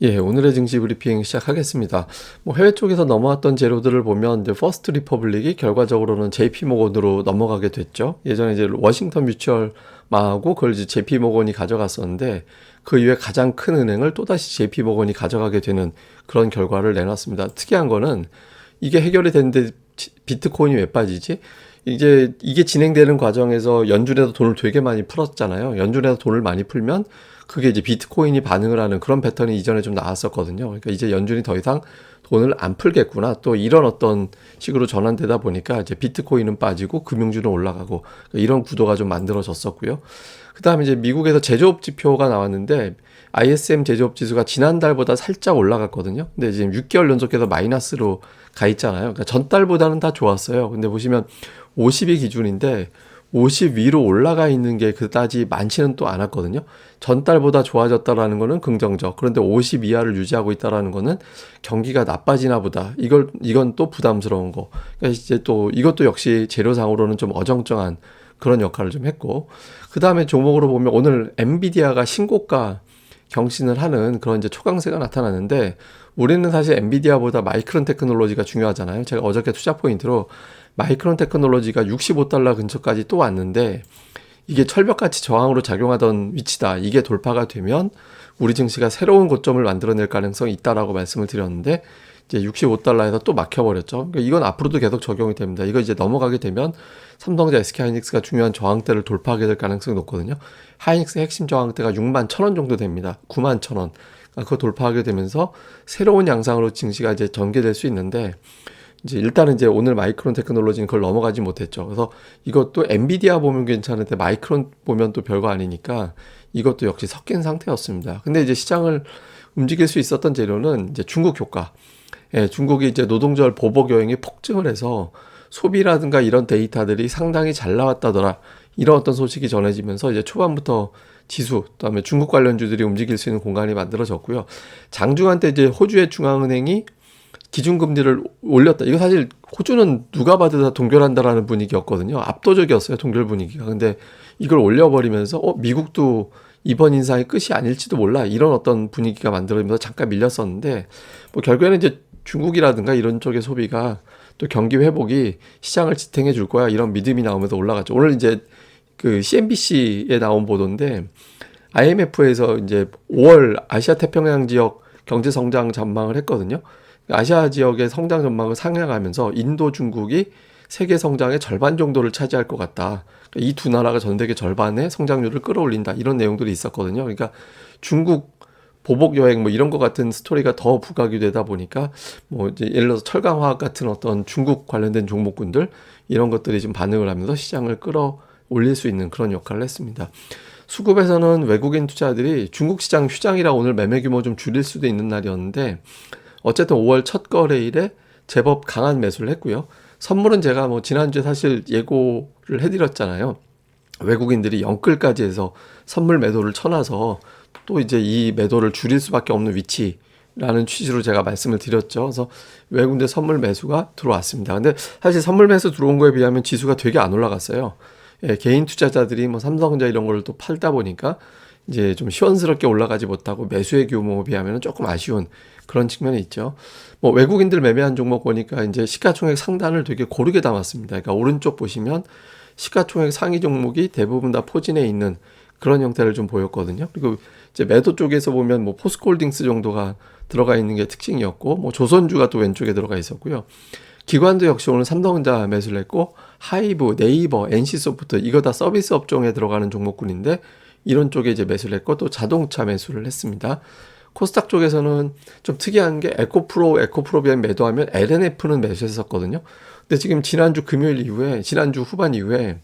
예, 오늘의 증시 브리핑 시작하겠습니다. 해외 쪽에서 넘어왔던 재료들을 보면 이제 퍼스트 리퍼블릭이 결과적으로는 JP 모건으로 넘어가게 됐죠. 예전에 이제 워싱턴 뮤추얼 망하고 그걸 이제 JP 모건이 가져갔었는데 그 이후에 가장 큰 은행을 또다시 JP 모건이 가져가게 되는 그런 결과를 내놨습니다. 특이한 거는 이게 해결이 됐는데 비트코인이 왜 빠지지? 이제 이게 진행되는 과정에서 연준에서 돈을 되게 많이 풀었잖아요. 연준에서 돈을 많이 풀면 그게 이제 비트코인이 반응을 하는 그런 패턴이 이전에 좀 나왔었거든요. 그러니까 이제 연준이 더 이상 돈을 안 풀겠구나. 또 이런 어떤 식으로 전환되다 보니까 이제 비트코인은 빠지고 금융주는 올라가고 그러니까 이런 구도가 좀 만들어졌었고요. 그 다음에 이제 미국에서 제조업 지표가 나왔는데 ISM 제조업 지수가 지난달보다 살짝 올라갔거든요. 근데 지금 6개월 연속해서 마이너스로 가 있잖아요. 그러니까 전달보다는 다 좋았어요. 근데 보시면 50이 기준인데 50 위로 올라가 있는 게 그다지 많지는 또 않았거든요. 전달보다 좋아졌다라는 거는 긍정적. 그런데 50 이하를 유지하고 있다라는 거는 경기가 나빠지나 보다. 이건 또 부담스러운 거. 그러니까 이제 또 이것도 역시 재료상으로는 좀 어정쩡한 그런 역할을 좀 했고. 그 다음에 종목으로 보면 오늘 엔비디아가 신고가 경신을 하는 그런 이제 초강세가 나타났는데 우리는 사실 엔비디아보다 마이크론 테크놀로지가 중요하잖아요. 제가 어저께 투자 포인트로 마이크론 테크놀로지가 65달러 근처까지 또 왔는데 이게 철벽같이 저항으로 작용하던 위치다. 이게 돌파가 되면 우리 증시가 새로운 고점을 만들어낼 가능성이 있다라고 말씀을 드렸는데 이제 65달러에서 또 막혀버렸죠. 그러니까 이건 앞으로도 계속 적용이 됩니다. 이거 이제 넘어가게 되면 삼성전자, SK하이닉스가 중요한 저항대를 돌파하게 될 가능성이 높거든요. 하이닉스 핵심 저항대가 6만 1천 원 정도 됩니다. 9만 1천 원. 그러니까 그거 돌파하게 되면서 새로운 양상으로 증시가 이제 전개될 수 있는데 이제 일단은 이제 오늘 마이크론 테크놀로지는 그걸 넘어가지 못했죠. 그래서 이것도 엔비디아 보면 괜찮은데 마이크론 보면 또 별거 아니니까 이것도 역시 섞인 상태였습니다. 근데 이제 시장을 움직일 수 있었던 재료는 이제 중국 효과. 예, 중국이 이제 노동절 보복 여행이 폭증을 해서 소비라든가 이런 데이터들이 상당히 잘 나왔다더라. 이런 어떤 소식이 전해지면서 이제 초반부터 지수, 그다음에 중국 관련주들이 움직일 수 있는 공간이 만들어졌고요. 장중한 때 이제 호주의 중앙은행이 기준금리를 올렸다. 이거 사실 호주는 누가 봐도 다 동결한다라는 분위기였거든요. 압도적이었어요, 동결 분위기가. 근데 이걸 올려버리면서 미국도 이번 인상이 끝이 아닐지도 몰라. 이런 어떤 분위기가 만들어지면서 잠깐 밀렸었는데 뭐 결국에는 이제 중국이라든가 이런 쪽의 소비가 또 경기 회복이 시장을 지탱해 줄 거야. 이런 믿음이 나오면서 올라갔죠. 오늘 이제 그 CNBC에 나온 보도인데 IMF에서 이제 5월 아시아 태평양 지역 경제 성장 전망을 했거든요. 아시아 지역의 성장 전망을 상향하면서 인도, 중국이 세계 성장의 절반 정도를 차지할 것 같다. 이 두 나라가 전 세계 절반의 성장률을 끌어올린다. 이런 내용들이 있었거든요. 그러니까 중국 보복 여행 뭐 이런 것 같은 스토리가 더 부각이 되다 보니까 뭐 이제 예를 들어서 철강화학 같은 어떤 중국 관련된 종목군들 이런 것들이 좀 반응을 하면서 시장을 끌어올릴 수 있는 그런 역할을 했습니다. 수급에서는 외국인 투자들이 중국 시장 휴장이라 오늘 매매 규모 좀 줄일 수도 있는 날이었는데 어쨌든 5월 첫 거래일에 제법 강한 매수를 했고요. 선물은 제가 뭐 지난주에 사실 예고를 해드렸잖아요. 외국인들이 영끌까지 해서 선물 매도를 쳐놔서 또 이제 이 매도를 줄일 수밖에 없는 위치라는 취지로 제가 말씀을 드렸죠. 그래서 외국인들 선물 매수가 들어왔습니다. 근데 사실 선물 매수 들어온 거에 비하면 지수가 되게 안 올라갔어요. 예, 개인 투자자들이 뭐 삼성전자 이런 걸 또 팔다 보니까 이제 좀 시원스럽게 올라가지 못하고 매수의 규모에 비하면 조금 아쉬운 그런 측면이 있죠. 뭐 외국인들 매매한 종목 보니까 이제 시가총액 상단을 되게 고르게 담았습니다. 그러니까 오른쪽 보시면 시가총액 상위 종목이 대부분 다 포진해 있는 그런 형태를 좀 보였거든요. 그리고 이제 매도 쪽에서 보면 뭐 포스코홀딩스 정도가 들어가 있는 게 특징이었고, 뭐 조선주가 또 왼쪽에 들어가 있었고요. 기관도 역시 오늘 삼성전자 매수를 했고, 하이브, 네이버, NC소프트 이거 다 서비스 업종에 들어가는 종목군인데 이런 쪽에 이제 매수를 했고 또 자동차 매수를 했습니다. 코스닥 쪽에서는 좀 특이한 게 에코프로비엠 매도하면 LNF는 매수했었거든요. 근데 지금 지난주 후반 이후에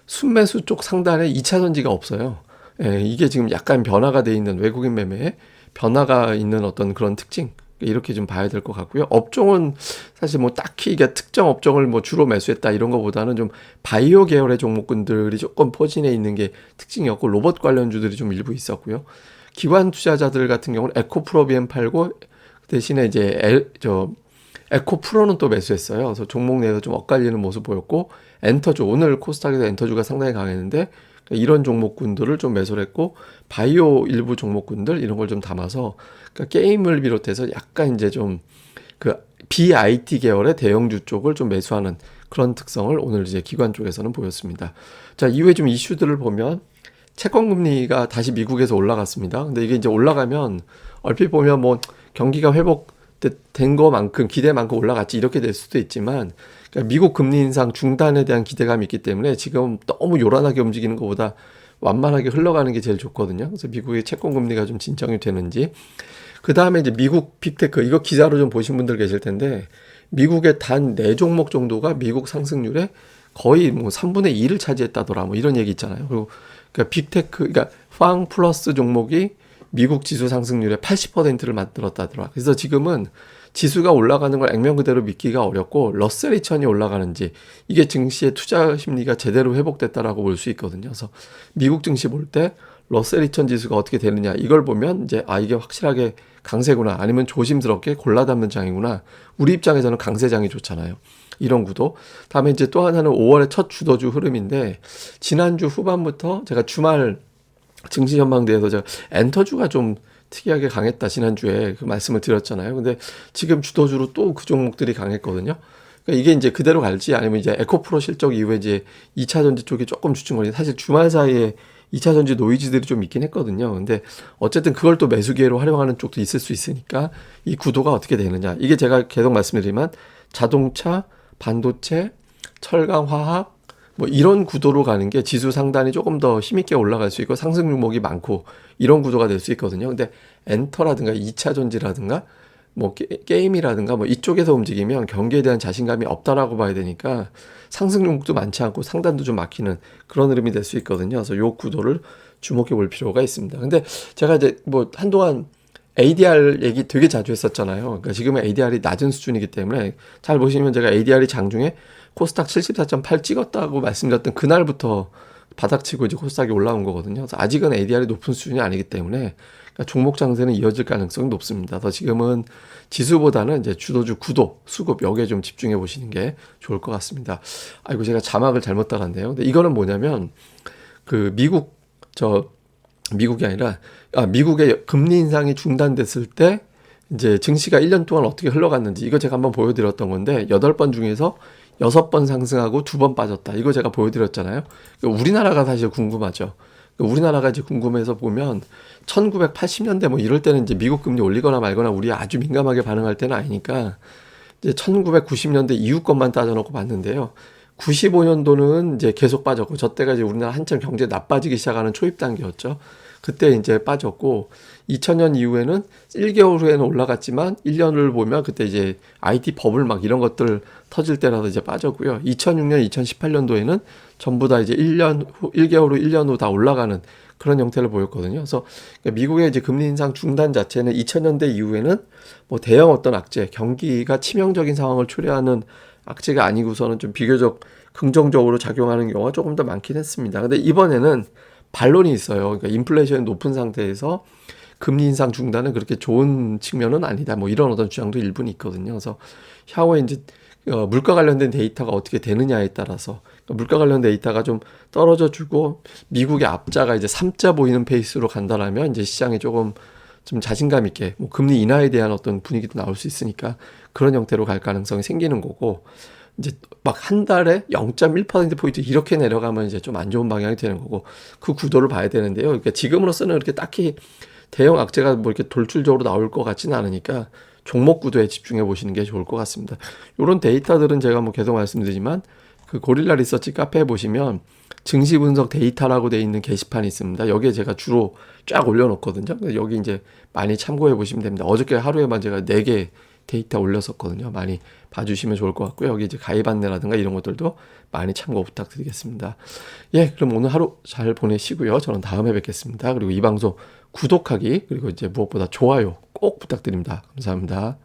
순매수 쪽 상단에 2차 전지가 없어요. 예, 이게 지금 약간 변화가 돼 있는 외국인 매매에 변화가 있는 어떤 그런 특징. 이렇게 좀 봐야 될 것 같고요. 업종은 사실 뭐 딱히 이게 특정 업종을 뭐 주로 매수했다 이런 것보다는 좀 바이오 계열의 종목군들이 조금 포진해 있는 게 특징이었고 로봇 관련주들이 좀 일부 있었고요. 기관 투자자들 같은 경우는 에코프로비엠 팔고 대신에 이제 에코프로는 또 매수했어요. 그래서 종목 내에서 좀 엇갈리는 모습 보였고 엔터주 오늘 코스닥에서 엔터주가 상당히 강했는데 그러니까 이런 종목군들을 좀 매수를 했고, 바이오 일부 종목군들 이런 걸 좀 담아서, 그러니까 게임을 비롯해서 약간 이제 좀 그 BIT 계열의 대형주 쪽을 좀 매수하는 그런 특성을 오늘 이제 기관 쪽에서는 보였습니다. 자, 이후에 좀 이슈들을 보면 채권 금리가 다시 미국에서 올라갔습니다. 근데 이게 이제 올라가면 얼핏 보면 뭐 경기가 회복된 것만큼 기대만큼 올라갔지 이렇게 될 수도 있지만, 그러니까 미국 금리 인상 중단에 대한 기대감이 있기 때문에 지금 너무 요란하게 움직이는 것보다 완만하게 흘러가는 게 제일 좋거든요. 그래서 미국의 채권 금리가 좀 진정이 되는지. 그 다음에 이제 미국 빅테크, 이거 기사로 좀 보신 분들 계실 텐데, 미국의 단 4종목 정도가 미국 상승률에 거의 뭐 3분의 2를 차지했다더라. 뭐 이런 얘기 있잖아요. 그리고 그러니까 빅테크, 그러니까 팡 플러스 종목이 미국 지수 상승률의 80%를 만들었다더라. 그래서 지금은 지수가 올라가는 걸 액면 그대로 믿기가 어렵고, 러셀 2000이 올라가는지, 이게 증시의 투자 심리가 제대로 회복됐다라고 볼 수 있거든요. 그래서 미국 증시 볼 때 러셀 2000 지수가 어떻게 되느냐, 이걸 보면 이제 이게 확실하게 강세구나, 아니면 조심스럽게 골라 담는 장이구나. 우리 입장에서는 강세장이 좋잖아요. 이런 구도. 다음에 이제 또 하나는 5월의 첫 주도주 흐름인데, 지난주 후반부터 제가 주말 증시 전망대에서 제가 엔터주가 좀 특이하게 강했다 지난주에 그 말씀을 드렸잖아요. 근데 지금 주도주로 또 그 종목들이 강했거든요. 그러니까 이게 이제 그대로 갈지, 아니면 이제 에코프로 실적 이후에 이제 2차 전지 쪽이 조금 주춤거리는, 사실 주말 사이에 2차 전지 노이즈들이 좀 있긴 했거든요. 근데 어쨌든 그걸 또 매수 기회로 활용하는 쪽도 있을 수 있으니까 이 구도가 어떻게 되느냐. 이게 제가 계속 말씀드리지만 자동차, 반도체, 철강, 화학 뭐 이런 구도로 가는 게 지수 상단이 조금 더 힘있게 올라갈 수 있고 상승 종목이 많고 이런 구도가 될 수 있거든요. 근데 엔터라든가 2차 전지라든가 뭐 게임이라든가 뭐 이쪽에서 움직이면 경기에 대한 자신감이 없다라고 봐야 되니까 상승 종목도 많지 않고 상단도 좀 막히는 그런 흐름이 될 수 있거든요. 그래서 요 구도를 주목해 볼 필요가 있습니다. 근데 제가 이제 뭐 한동안 ADR 얘기 되게 자주 했었잖아요. 그러니까 지금은 ADR이 낮은 수준이기 때문에, 잘 보시면 제가 ADR이 장중에 코스닥 74.8 찍었다고 말씀드렸던 그날부터 바닥치고 이제 코스닥이 올라온 거거든요. 그래서 아직은 ADR이 높은 수준이 아니기 때문에 그러니까 종목 장세는 이어질 가능성이 높습니다. 그래서 지금은 지수보다는 이제 주도주 구도, 수급 여기에 좀 집중해 보시는 게 좋을 것 같습니다. 아이고, 제가 자막을 잘못 달았네요. 근데 이거는 뭐냐면 그 미국이 아니라 미국의 금리 인상이 중단됐을 때 이제 증시가 1년 동안 어떻게 흘러갔는지, 이거 제가 한번 보여드렸던 건데 8번 중에서 6번 상승하고 2번 빠졌다. 이거 제가 보여드렸잖아요. 우리나라가 사실 궁금하죠. 우리나라가 이제 궁금해서 보면 1980년대 뭐 이럴 때는 이제 미국 금리 올리거나 말거나 우리 아주 민감하게 반응할 때는 아니니까 이제 1990년대 이후 것만 따져놓고 봤는데요. 95년도는 이제 계속 빠졌고, 저 때가 이제 우리나라 한참 경제 나빠지기 시작하는 초입 단계였죠. 그때 이제 빠졌고, 2000년 이후에는 1개월 후에는 올라갔지만 1년을 보면 그때 이제 IT 버블 막 이런 것들 터질 때라도 이제 빠졌고요. 2006년, 2018년도에는 전부 다 이제 1개월 후, 1년 후 다 올라가는 그런 형태를 보였거든요. 그래서 미국의 이제 금리 인상 중단 자체는 2000년대 이후에는 뭐 대형 어떤 악재, 경기가 치명적인 상황을 초래하는 악재가 아니고서는 좀 비교적 긍정적으로 작용하는 경우가 조금 더 많긴 했습니다. 근데 이번에는 반론이 있어요. 그러니까 인플레이션이 높은 상태에서 금리 인상 중단은 그렇게 좋은 측면은 아니다. 뭐 이런 어떤 주장도 일부는 있거든요. 그래서 향후에 이제 물가 관련된 데이터가 어떻게 되느냐에 따라서, 그러니까 물가 관련 데이터가 좀 떨어져 주고 미국의 앞자가 이제 3자 보이는 페이스로 간다라면 이제 시장이 조금 좀 자신감 있게 뭐 금리 인하에 대한 어떤 분위기도 나올 수 있으니까 그런 형태로 갈 가능성이 생기는 거고, 이제 막 한 달에 0.1%포인트 이렇게 내려가면 이제 좀 안 좋은 방향이 되는 거고, 그 구도를 봐야 되는데요. 그러니까 지금으로서는 그렇게 딱히 대형 악재가 뭐 이렇게 돌출적으로 나올 것 같지는 않으니까 종목 구도에 집중해 보시는 게 좋을 것 같습니다. 이런 데이터들은 제가 뭐 계속 말씀드리지만 그 고릴라 리서치 카페에 보시면 증시 분석 데이터라고 되어 있는 게시판이 있습니다. 여기에 제가 주로 쫙 올려놓거든요. 여기 이제 많이 참고해 보시면 됩니다. 어저께 하루에만 제가 4개 데이터 올렸었거든요. 많이 봐주시면 좋을 것 같고요. 여기 이제 가입 안내라든가 이런 것들도 많이 참고 부탁드리겠습니다. 예, 그럼 오늘 하루 잘 보내시고요. 저는 다음에 뵙겠습니다. 그리고 이 방송 구독하기, 그리고 이제 무엇보다 좋아요 꼭 부탁드립니다. 감사합니다.